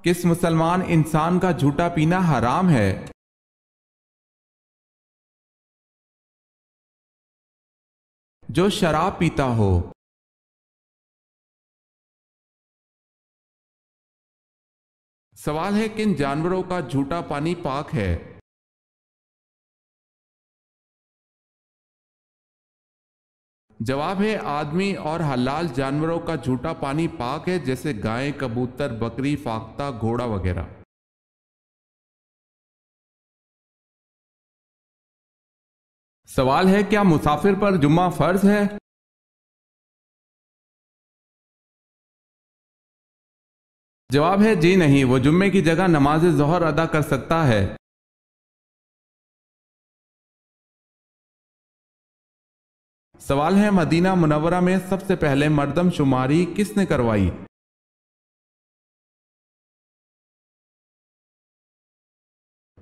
کس مسلمان انسان کا جھوٹا پینا حرام ہے؟ جو شراب پیتا ہو۔ سوال ہے کن جانوروں کا جھوٹا پانی پاک ہے؟ جواب ہے آدمی اور حلال جانوروں کا جھوٹا پانی پاک ہے، جیسے گائے، کبوتر، بکری، فاختہ، گھوڑا وغیرہ۔ سوال ہے کیا مسافر پر جمعہ فرض ہے؟ جواب ہے جی نہیں، وہ جمعے کی جگہ نماز ظہر ادا کر سکتا ہے۔ سوال ہے مدینہ منورہ میں سب سے پہلے مردم شماری کس نے کروائی؟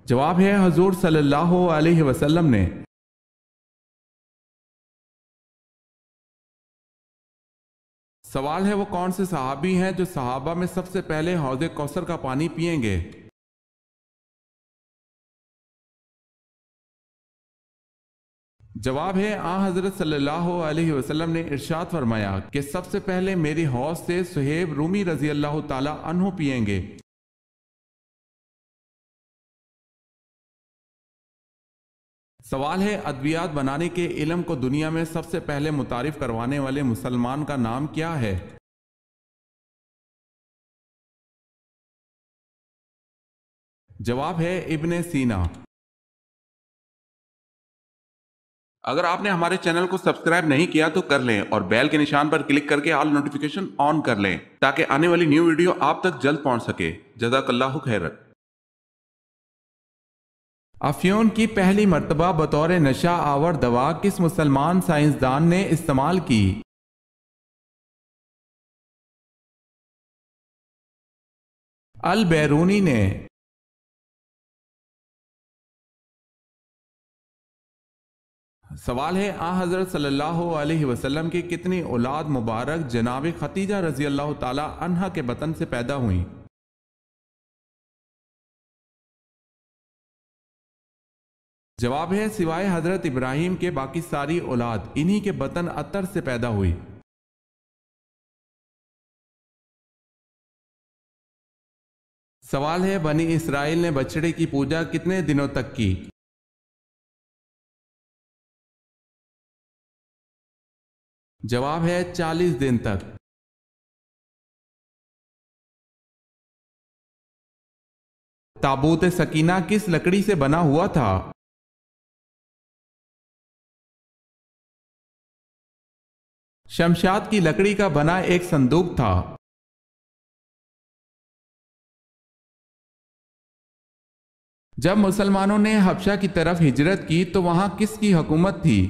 جواب ہے حضور صلی اللہ علیہ وسلم نے۔ سوال ہے وہ کون سے صحابی ہیں جو صحابہ میں سب سے پہلے حوض کوثر کا پانی پئیں گے؟ جواب ہے حضرت صلی اللہ علیہ وسلم نے ارشاد فرمایا کہ سب سے پہلے میری حوض سے صہیب رومی رضی اللہ تعالی عنہ پئیں گے۔ سوال ہے ادویات بنانے کے علم کو دنیا میں سب سے پہلے متعارف کروانے والے مسلمان کا نام کیا ہے؟ جواب ہے ابن سینا۔ اگر آپ نے ہمارے چینل کو سبسکرائب نہیں کیا تو کر لیں اور بیل کے نشان پر کلک کر کے آل نوٹیفیکیشن آن کر لیں تاکہ آنے والی نیو ویڈیو آپ تک جلد پہنچ سکے۔ جزاک اللہ خیرت۔ افیون کی پہلی مرتبہ بطور نشہ آور دوا کس مسلمان سائنسدان نے استعمال کی؟ البیرونی نے۔ سوال ہے حضرت صلی اللہ علیہ وسلم کی کتنی اولاد مبارک جناب ختیجہ رضی اللہ تعالی عنہا کے بطن سے پیدا ہوئیں؟ جواب ہے سوائے حضرت ابراہیم کے باقی ساری اولاد انہی کے بطن اطہر سے پیدا ہوئی۔ سوال ہے بنی اسرائیل نے بچڑے کی پوجا کتنے دنوں تک کی؟ جواب ہے 40 دن تک۔ تابوت سکینہ کس لکڑی سے بنا ہوا تھا؟ شمشاد کی لکڑی کا بنا ایک صندوق تھا۔ جب مسلمانوں نے حبشہ کی طرف ہجرت کی تو وہاں کس کی حکومت تھی؟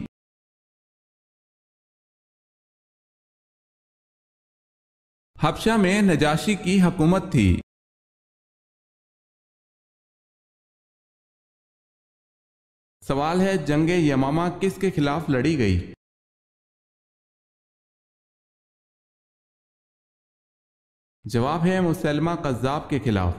حبشہ میں نجاشی کی حکومت تھی۔ سوال ہے جنگ یمامہ کس کے خلاف لڑی گئی؟ جواب ہے مسلمہ قذاب کے خلاف۔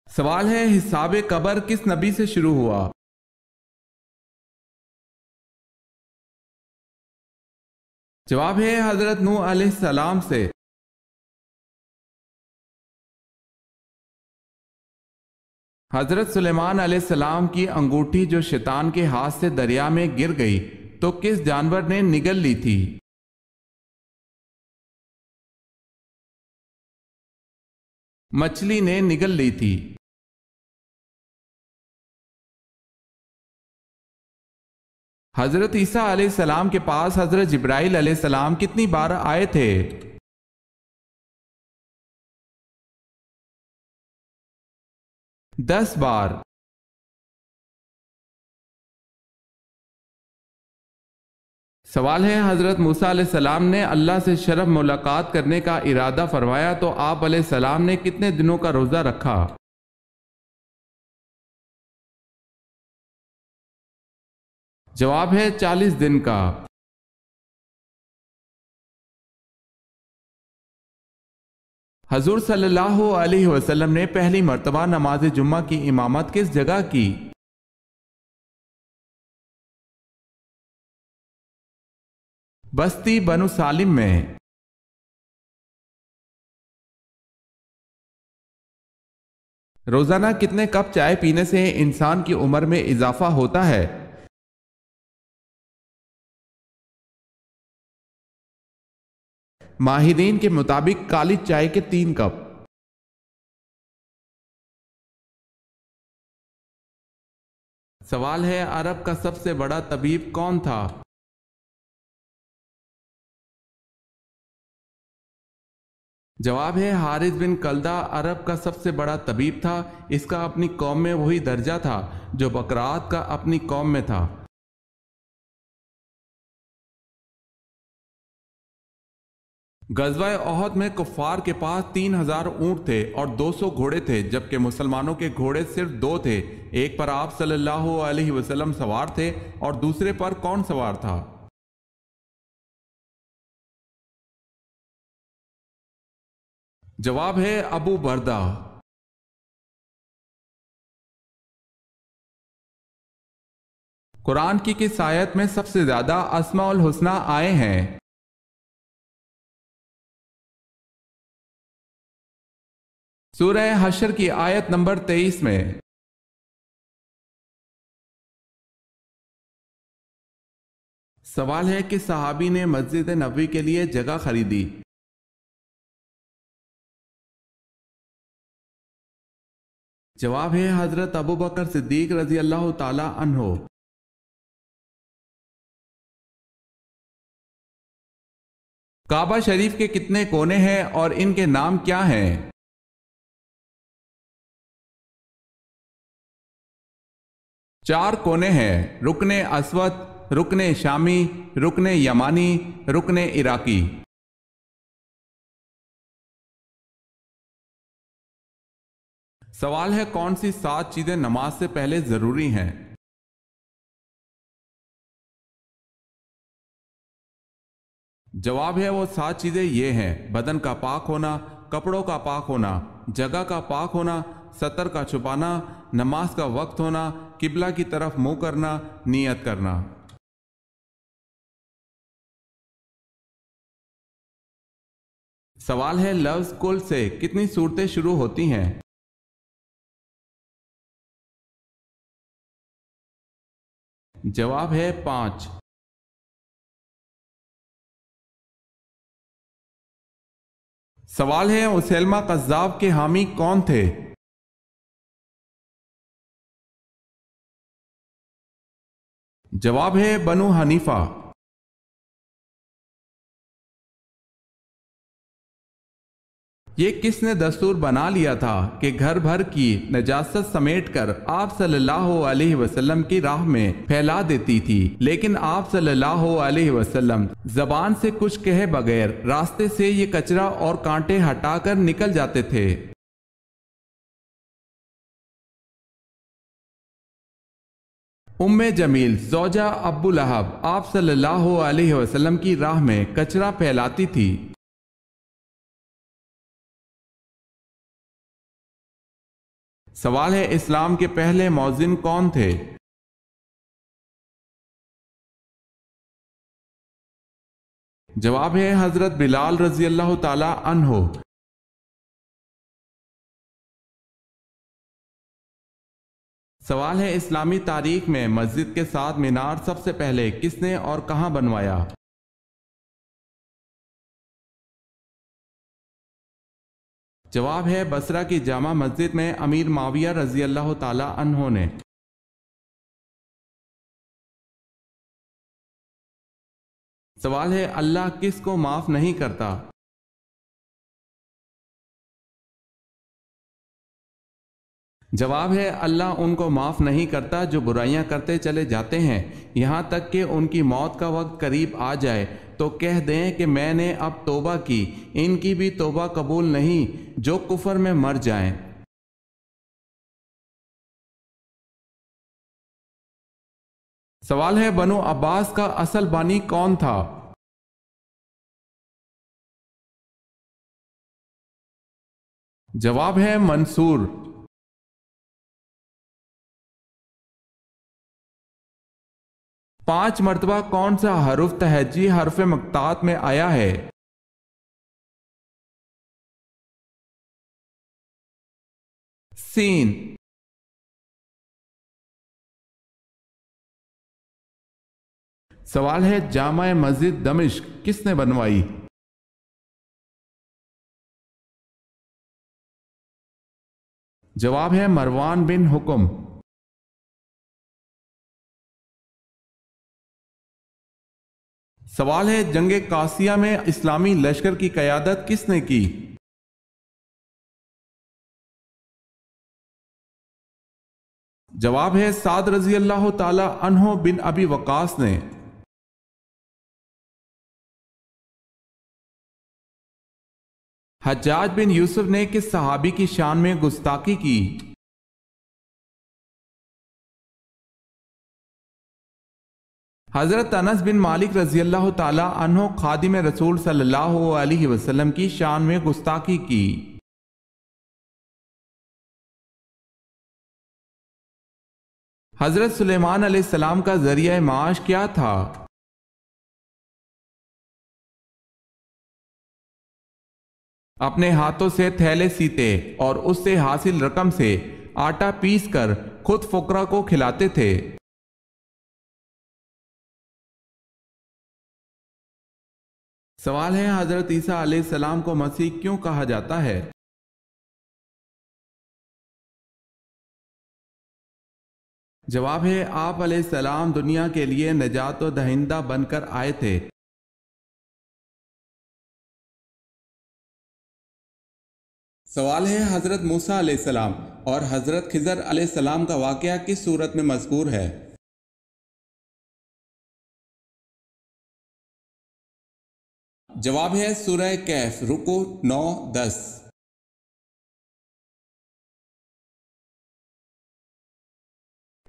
سوال ہے حساب قبر کس نبی سے شروع ہوا؟ جواب ہے حضرت نوح علیہ السلام سے۔ حضرت سلیمان علیہ السلام کی انگوٹھی جو شیطان کے ہاتھ سے دریا میں گر گئی تو کس جانور نے نگل لی تھی؟ مچھلی نے نگل لی تھی۔ حضرت عیسیٰ علیہ السلام کے پاس حضرت جبرائیل علیہ السلام کتنی بار آئے تھے؟ 10 بار۔ سوال ہے حضرت موسیٰ علیہ السلام نے اللہ سے شرف ملاقات کرنے کا ارادہ فرمایا تو آپ علیہ السلام نے کتنے دنوں کا روزہ رکھا؟ جواب ہے 40 دن کا۔ حضور صلی اللہ علیہ وسلم نے پہلی مرتبہ نماز جمعہ کی امامت کس جگہ کی؟ بستی بنو سالم میں۔ روزانہ کتنے کپ چائے پینے سے انسان کی عمر میں اضافہ ہوتا ہے؟ ماہرین کے مطابق کالی چائے کے 3 کپ۔ سوال ہے، عرب کا سب سے بڑا طبیب کون تھا؟ جواب ہے، حارث بن کلدہ عرب کا سب سے بڑا طبیب تھا۔ اس کا اپنی قوم میں وہی درجہ تھا جو بکرات کا اپنی قوم میں تھا۔ غزوہ احد میں کفار کے پاس 3000 اونٹ تھے اور 200 گھوڑے تھے، جبکہ مسلمانوں کے گھوڑے صرف 2 تھے۔ ایک پر آپ صلی اللہ علیہ وسلم سوار تھے اور دوسرے پر کون سوار تھا؟ جواب ہے ابو بردہ۔ قرآن کی کس آیت میں سب سے زیادہ اسماء الحسنی آئے ہیں؟ سورہ حشر کی آیت نمبر 23 میں۔ سوال ہے کہ صحابی نے مسجد نبوی کے لیے جگہ خریدی؟ جواب ہے حضرت ابوبکر صدیق رضی اللہ تعالی عنہ۔ کعبہ شریف کے کتنے کونے ہیں اور ان کے نام کیا ہیں؟ چار کونے ہیں، رکن اسود، رکن شامی، رکن یمانی، رکن عراقی۔ سوال ہے، کون سی 7 چیزیں نماز سے پہلے ضروری ہیں؟ جواب ہے، وہ 7 چیزیں یہ ہیں: بدن کا پاک ہونا، کپڑوں کا پاک ہونا، جگہ کا پاک ہونا، ستر کا چھپانا، نماز کا وقت ہونا، قبلہ کی طرف منہ کرنا، نیت کرنا۔ سوال ہے، لفظ کل سے کتنی صورتیں شروع ہوتی ہیں؟ جواب ہے 5۔ سوال ہے، مسیلمہ کذاب کے حامی کون تھے؟ جواب ہے بنو حنیفہ۔ یہ کس نے دستور بنا لیا تھا کہ گھر بھر کی نجاست سمیٹ کر آپ صلی اللہ علیہ وسلم کی راہ میں پھیلا دیتی تھی، لیکن آپ صلی اللہ علیہ وسلم زبان سے کچھ کہے بغیر راستے سے یہ کچرا اور کانٹے ہٹا کر نکل جاتے تھے؟ ام جمیل زوجہ ابو لہب آپ صلی اللہ علیہ وسلم کی راہ میں کچرا پھیلاتی تھی۔ سوال ہے، اسلام کے پہلے مؤذن کون تھے؟ جواب ہے حضرت بلال رضی اللہ تعالی عنہ۔ سوال ہے، اسلامی تاریخ میں مسجد کے ساتھ مینار سب سے پہلے کس نے اور کہاں بنوایا؟ جواب ہے بصرہ کی جامع مسجد میں امیر معاویہ رضی اللہ تعالی عنہ نے۔ سوال ہے، اللہ کس کو معاف نہیں کرتا؟ جواب ہے، اللہ ان کو معاف نہیں کرتا جو برائیاں کرتے چلے جاتے ہیں، یہاں تک کہ ان کی موت کا وقت قریب آ جائے تو کہہ دیں کہ میں نے اب توبہ کی، ان کی بھی توبہ قبول نہیں جو کفر میں مر جائیں۔ سوال ہے، بنو عباس کا اصل بانی کون تھا؟ جواب ہے منصور۔ 5 مرتبہ کون سا حرف تہجی حرف مقطعات میں آیا ہے؟ سین۔ سوال ہے جامع مسجد دمشق کس نے بنوائی؟ جواب ہے مروان بن حکم۔ سوال ہے جنگ قاسیہ میں اسلامی لشکر کی قیادت کس نے کی؟ جواب ہے سعد رضی اللہ تعالی عنہ بن ابی وقاص نے۔ حجاج بن یوسف نے کس صحابی کی شان میں گستاخی کی؟ حضرت انس بن مالک رضی اللہ تعالی عنہ خادم رسول صلی اللہ علیہ وسلم کی شان میں گستاخی کی۔ حضرت سلیمان علیہ السلام کا ذریعہ معاش کیا تھا؟ اپنے ہاتھوں سے تھیلے سیتے اور اس سے حاصل رقم سے آٹا پیس کر خود فقراء کو کھلاتے تھے۔ سوال ہے حضرت عیسیٰ علیہ السلام کو مسیح کیوں کہا جاتا ہے؟ جواب ہے آپ علیہ السلام دنیا کے لیے نجات و دہندہ بن کر آئے تھے۔ سوال ہے حضرت موسیٰ علیہ السلام اور حضرت خضر علیہ السلام کا واقعہ کس سورت میں مذکور ہے؟ جواب ہے سورہ کہف رکو 9-10۔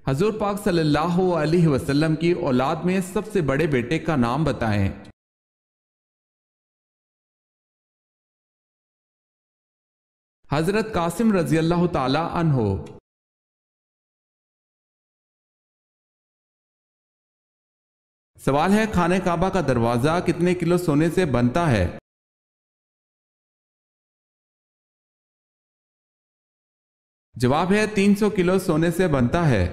حضور پاک صلی اللہ علیہ وسلم کی اولاد میں سب سے بڑے بیٹے کا نام بتائیں۔ حضرت قاسم رضی اللہ تعالی عنہ۔ سوال ہے خانہ کعبہ کا دروازہ کتنے کلو سونے سے بنتا ہے؟ جواب ہے 300 کلو سونے سے بنتا ہے۔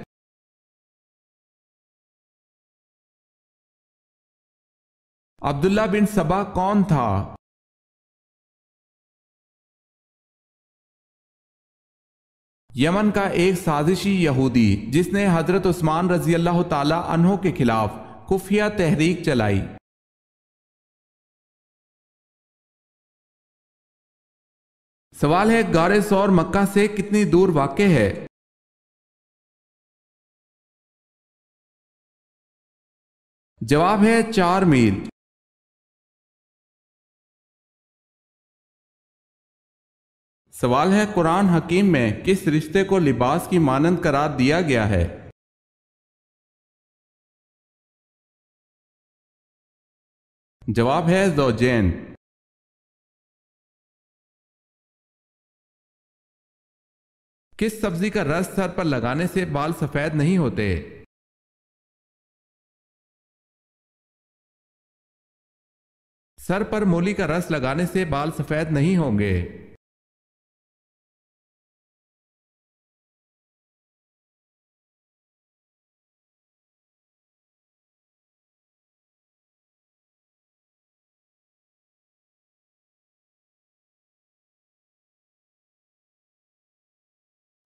عبداللہ بن سبا کون تھا؟ یمن کا ایک سازشی یہودی جس نے حضرت عثمان رضی اللہ تعالی عنہ کے خلاف خفیہ تحریک چلائی۔ سوال ہے غار ثور مکہ سے کتنی دور واقع ہے؟ جواب ہے 4 میل۔ سوال ہے قرآن حکیم میں کس رشتے کو لباس کی مانند قرار دیا گیا ہے؟ جواب ہے زوجین۔ کس سبزی کا رس سر پر لگانے سے بال سفید نہیں ہوتے؟ سر پر مولی کا رس لگانے سے بال سفید نہیں ہوں گے۔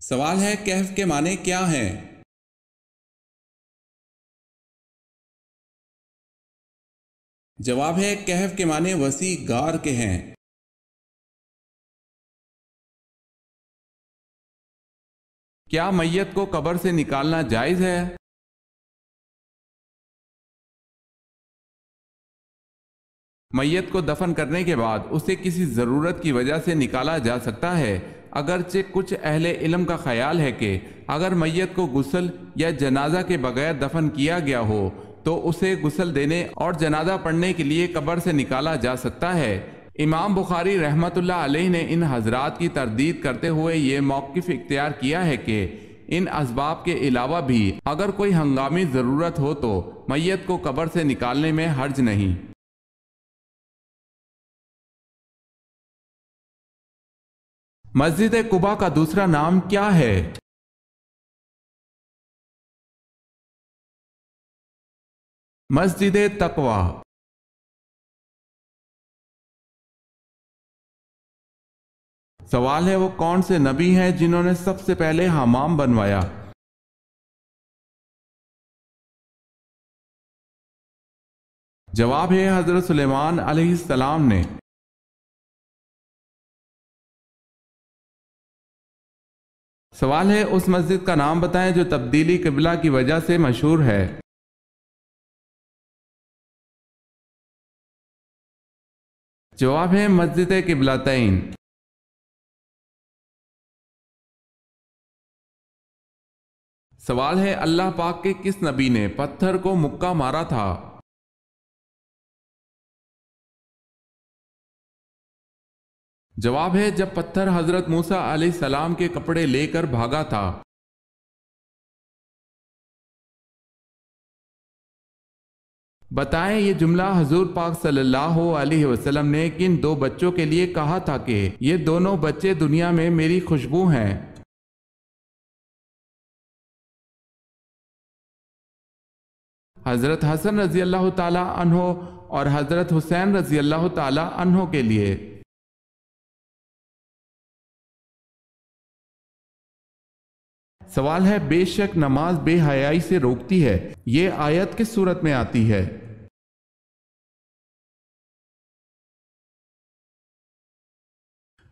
سوال ہے کہف کے معنی کیا ہیں؟ جواب ہے کہف کے معنی وسیع غار کے ہیں۔ کیا میت کو قبر سے نکالنا جائز ہے؟ میت کو دفن کرنے کے بعد اسے کسی ضرورت کی وجہ سے نکالا جا سکتا ہے، اگرچہ کچھ اہل علم کا خیال ہے کہ اگر میت کو غسل یا جنازہ کے بغیر دفن کیا گیا ہو تو اسے غسل دینے اور جنازہ پڑھنے کے لیے قبر سے نکالا جا سکتا ہے۔ امام بخاری رحمۃ اللہ علیہ نے ان حضرات کی تردید کرتے ہوئے یہ موقف اختیار کیا ہے کہ ان اسباب کے علاوہ بھی اگر کوئی ہنگامی ضرورت ہو تو میت کو قبر سے نکالنے میں حرج نہیں۔ مسجد قباء کا دوسرا نام کیا ہے؟ مسجد تقوی۔ سوال ہے وہ کون سے نبی ہیں جنہوں نے سب سے پہلے حمام بنوایا؟ جواب ہے حضرت سلیمان علیہ السلام نے۔ سوال ہے اس مسجد کا نام بتائیں جو تبدیلی قبلہ کی وجہ سے مشہور ہے۔ جواب ہے مسجد قبلتین۔ سوال ہے اللہ پاک کے کس نبی نے پتھر کو مکہ مارا تھا؟ جواب ہے جب پتھر حضرت موسیٰ علیہ السلام کے کپڑے لے کر بھاگا تھا۔ بتائیں یہ جملہ حضور پاک صلی اللہ علیہ وسلم نے کن دو بچوں کے لیے کہا تھا کہ یہ دونوں بچے دنیا میں میری خوشبو ہیں؟ حضرت حسن رضی اللہ تعالی عنہ اور حضرت حسین رضی اللہ تعالی عنہ کے لیے۔ سوال ہے بے شک نماز بے حیائی سے روکتی ہے، یہ آیت کس صورت میں آتی ہے؟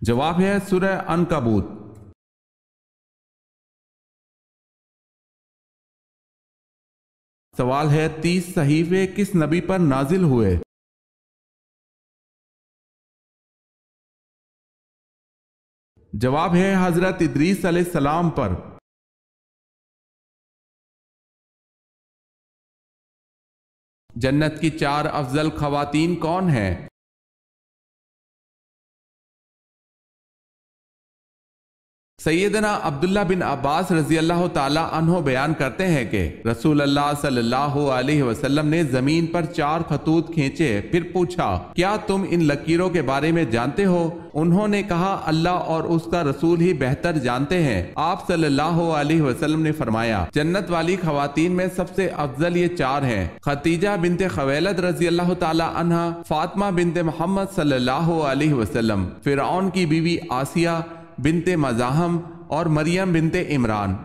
جواب ہے سورہ عنکبوت۔ سوال ہے 30 صحیفے کس نبی پر نازل ہوئے؟ جواب ہے حضرت ادریس علیہ السلام پر۔ جنت کی 4 افضل خواتین کون ہیں؟ سیدنا عبداللہ بن عباس رضی اللہ تعالی عنہ بیان کرتے ہیں کہ رسول اللہ صلی اللہ علیہ وسلم نے زمین پر 4 خطوط کھینچے، پھر پوچھا کیا تم ان لکیروں کے بارے میں جانتے ہو؟ انہوں نے کہا اللہ اور اس کا رسول ہی بہتر جانتے ہیں۔ آپ صلی اللہ علیہ وسلم نے فرمایا جنت والی خواتین میں سب سے افضل یہ 4 ہیں: خدیجہ بنت خویلد رضی اللہ تعالی عنہ، فاطمہ بنت محمد صلی اللہ علیہ وسلم، فرعون کی بیوی آسیہ بنت مزاحم اور مریم بنت عمران۔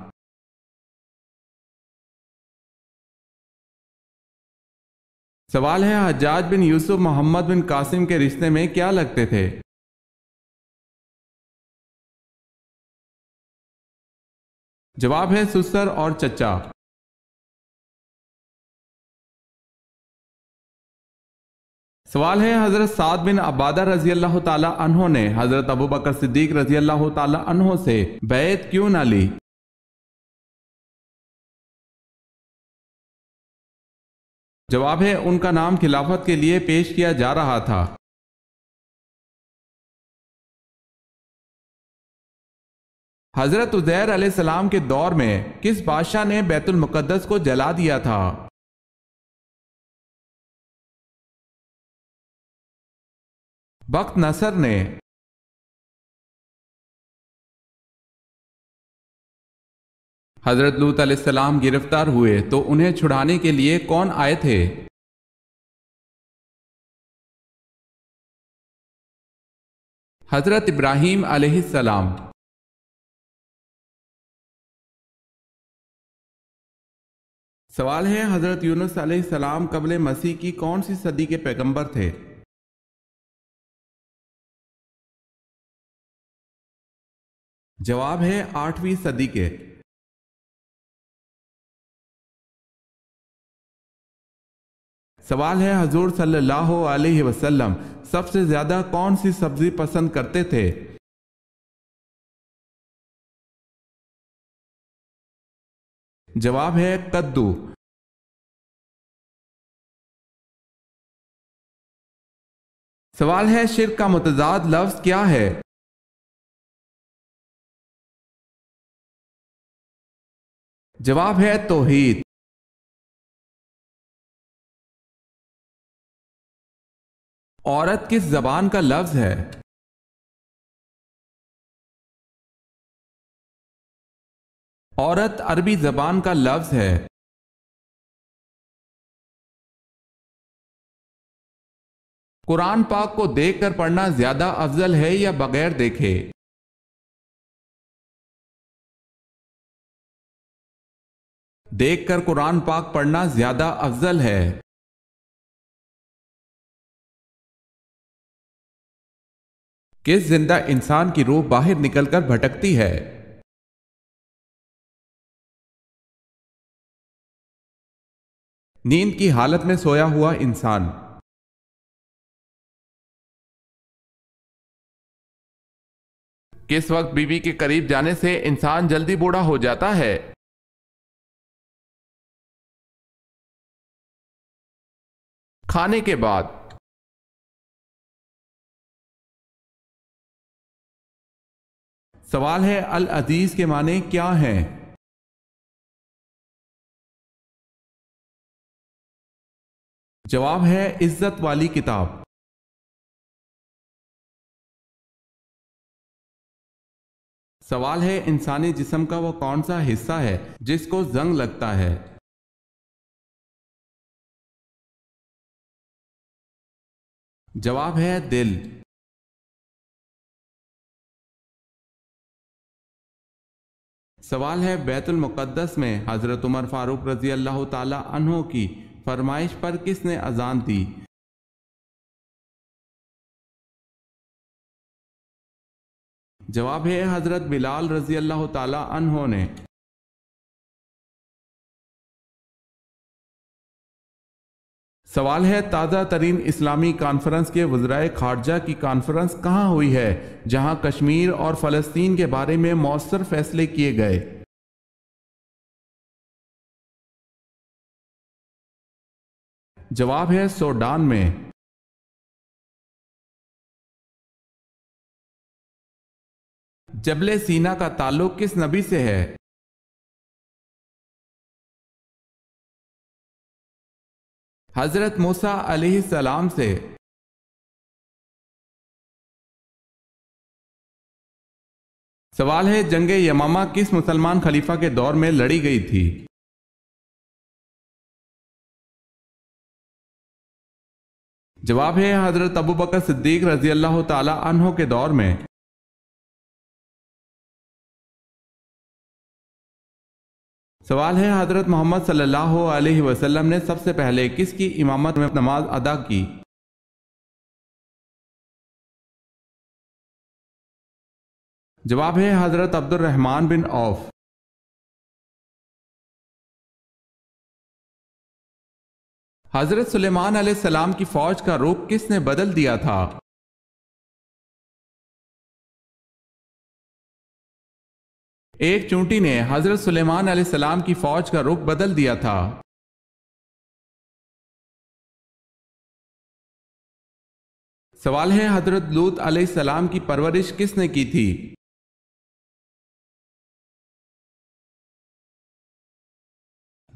سوال ہے حجاج بن یوسف محمد بن قاسم کے رشتے میں کیا لگتے تھے؟ جواب ہے سسر اور چچا۔ سوال ہے حضرت سعد بن عبادہ رضی اللہ تعالی عنہ نے حضرت ابوبکر صدیق رضی اللہ تعالی عنہ سے بیعت کیوں نہ لی؟ جواب ہے ان کا نام خلافت کے لیے پیش کیا جا رہا تھا۔ حضرت عزیر علیہ السلام کے دور میں کس بادشاہ نے بیت المقدس کو جلا دیا تھا؟ بخت نصر نے۔ حضرت لوط علیہ السلام گرفتار ہوئے تو انہیں چھڑانے کے لیے کون آئے تھے؟ حضرت ابراہیم علیہ السلام۔ سوال ہے حضرت یونس علیہ السلام قبل مسیح کی کون سی صدی کے پیغمبر تھے؟ جواب ہے 8ویں صدی کے۔ سوال ہے حضور صلی اللہ علیہ وسلم سب سے زیادہ کون سی سبزی پسند کرتے تھے؟ جواب ہے کدو۔ سوال ہے شرک کا متضاد لفظ کیا ہے؟ جواب ہے توحید۔ عورت کس زبان کا لفظ ہے؟ عورت عربی زبان کا لفظ ہے۔ قرآن پاک کو دیکھ کر پڑھنا زیادہ افضل ہے یا بغیر دیکھے؟ دیکھ کر قرآن پاک پڑھنا زیادہ افضل ہے۔ کس زندہ انسان کی روح باہر نکل کر بھٹکتی ہے؟ نیند کی حالت میں سویا ہوا انسان۔ کس وقت بیوی کے قریب جانے سے انسان جلدی بوڑھا ہو جاتا ہے؟ کھانے کے بعد۔ سوال ہے العزیز کے معنی کیا ہیں؟ جواب ہے عزت والی کتاب۔ سوال ہے انسانی جسم کا وہ کون سا حصہ ہے جس کو زنگ لگتا ہے؟ جواب ہے دل۔ سوال ہے بیت المقدس میں حضرت عمر فاروق رضی اللہ تعالی عنہ کی فرمائش پر کس نے اذان دی؟ جواب ہے حضرت بلال رضی اللہ تعالی عنہ نے۔ سوال ہے تازہ ترین اسلامی کانفرنس کے وزرائے خارجہ کی کانفرنس کہاں ہوئی ہے جہاں کشمیر اور فلسطین کے بارے میں مؤثر فیصلے کیے گئے؟ جواب ہے سوڈان میں۔ جبل سینا کا تعلق کس نبی سے ہے؟ حضرت موسیٰ علیہ السلام سے۔ سوال ہے جنگ یمامہ کس مسلمان خلیفہ کے دور میں لڑی گئی تھی؟ جواب ہے حضرت ابوبکر صدیق رضی اللہ تعالی عنہ کے دور میں۔ سوال ہے حضرت محمد صلی اللہ علیہ وسلم نے سب سے پہلے کس کی امامت میں نماز ادا کی؟ جواب ہے حضرت عبد الرحمن بن عوف۔ حضرت سلیمان علیہ السلام کی فوج کا رخ کس نے بدل دیا تھا؟ ایک چونٹی نے حضرت سلیمان علیہ السلام کی فوج کا رخ بدل دیا تھا۔ سوال ہے حضرت لوط علیہ السلام کی پرورش کس نے کی تھی؟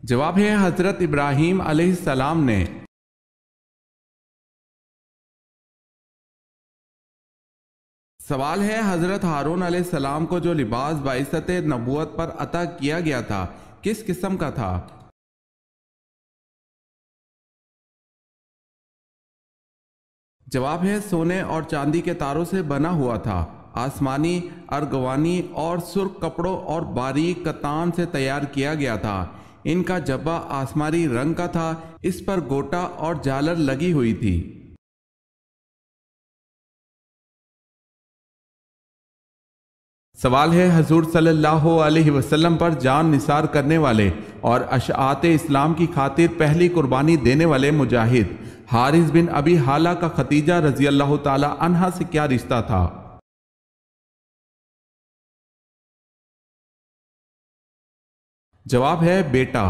جواب ہے حضرت ابراہیم علیہ السلام نے۔ سوال ہے حضرت ہارون علیہ السلام کو جو لباس بعثت نبوت پر عطا کیا گیا تھا کس قسم کا تھا؟ جواب ہے سونے اور چاندی کے تاروں سے بنا ہوا تھا۔ آسمانی، ارغوانی اور سرخ کپڑوں اور باریک کتان سے تیار کیا گیا تھا۔ ان کا جبہ آسمانی رنگ کا تھا، اس پر گوٹا اور جالر لگی ہوئی تھی۔ سوال ہے حضور صلی اللہ علیہ وسلم پر جان نثار کرنے والے اور اشاعت اسلام کی خاطر پہلی قربانی دینے والے مجاہد حارث بن ابی حالہ کا ختیجہ رضی اللہ تعالی عنہا سے کیا رشتہ تھا؟ جواب ہے بیٹا۔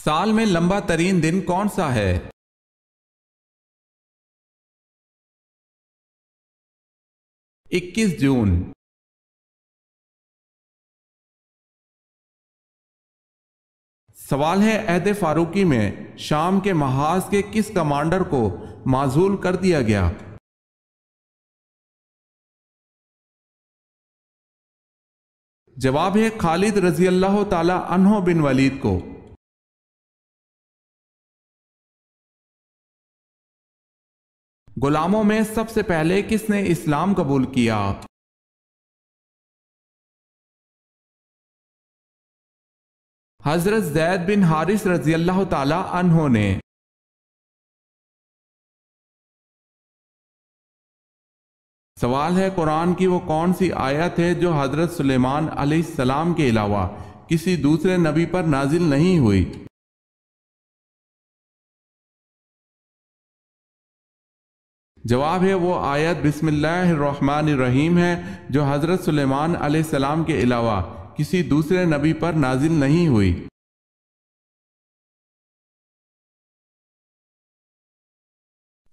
سال میں لمبا ترین دن کون سا ہے؟ 21 جون۔ سوال ہے، عہد فاروقی میں شام کے محاذ کے کس کمانڈر کو معزول کر دیا گیا؟ جواب ہے خالد رضی اللہ تعالی عنہ بن ولید کو۔ غلاموں میں سب سے پہلے کس نے اسلام قبول کیا؟ حضرت زید بن حارث رضی اللہ تعالی عنہ نے۔ سوال ہے، قرآن کی وہ کون سی آیت ہے جو حضرت سلیمان علیہ السلام کے علاوہ کسی دوسرے نبی پر نازل نہیں ہوئی؟ جواب ہے وہ آیت بسم اللہ الرحمن الرحیم ہے جو حضرت سلیمان علیہ السلام کے علاوہ کسی دوسرے نبی پر نازل نہیں ہوئی۔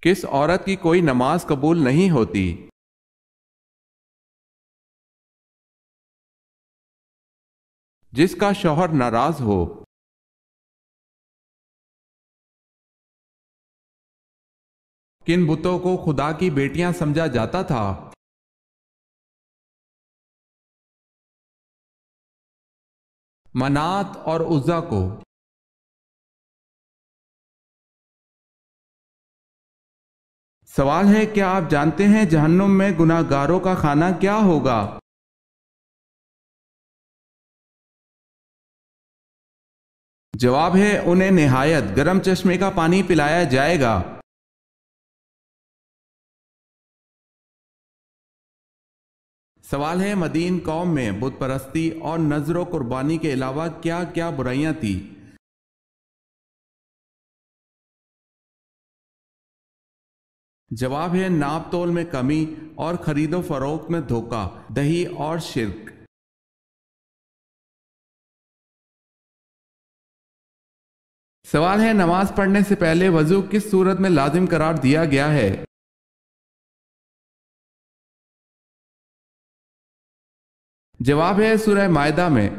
کس عورت کی کوئی نماز قبول نہیں ہوتی؟ جس کا شوہر ناراض ہو۔ کن بتوں کو خدا کی بیٹیاں سمجھا جاتا تھا؟ منات اور عزا کو۔ سوال ہے، کیا آپ جانتے ہیں جہنم میں گناہ گاروں کا کھانا کیا ہوگا؟ جواب ہے انہیں نہایت گرم چشمے کا پانی پلایا جائے گا۔ سوال ہے، مدین قوم میں بت پرستی اور نذر و قربانی کے علاوہ کیا کیا برائیاں تھیں؟ جواب ہے ناپ تول میں کمی اور خرید و فروخت میں دھوکہ دہی اور شرک۔ سوال ہے، نماز پڑھنے سے پہلے وضو کس صورت میں لازم قرار دیا گیا ہے؟ جواب ہے سورہ مائدہ میں۔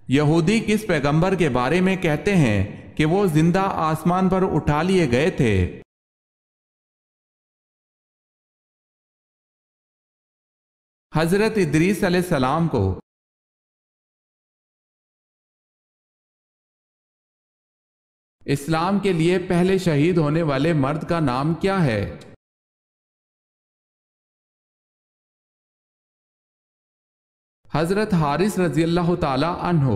یہودی کس پیغمبر کے بارے میں کہتے ہیں کہ وہ زندہ آسمان پر اٹھا لیے گئے تھے؟ حضرت ادریس علیہ السلام کو۔ اسلام کے لیے پہلے شہید ہونے والے مرد کا نام کیا ہے؟ حضرت حارث رضی اللہ تعالی عنہ۔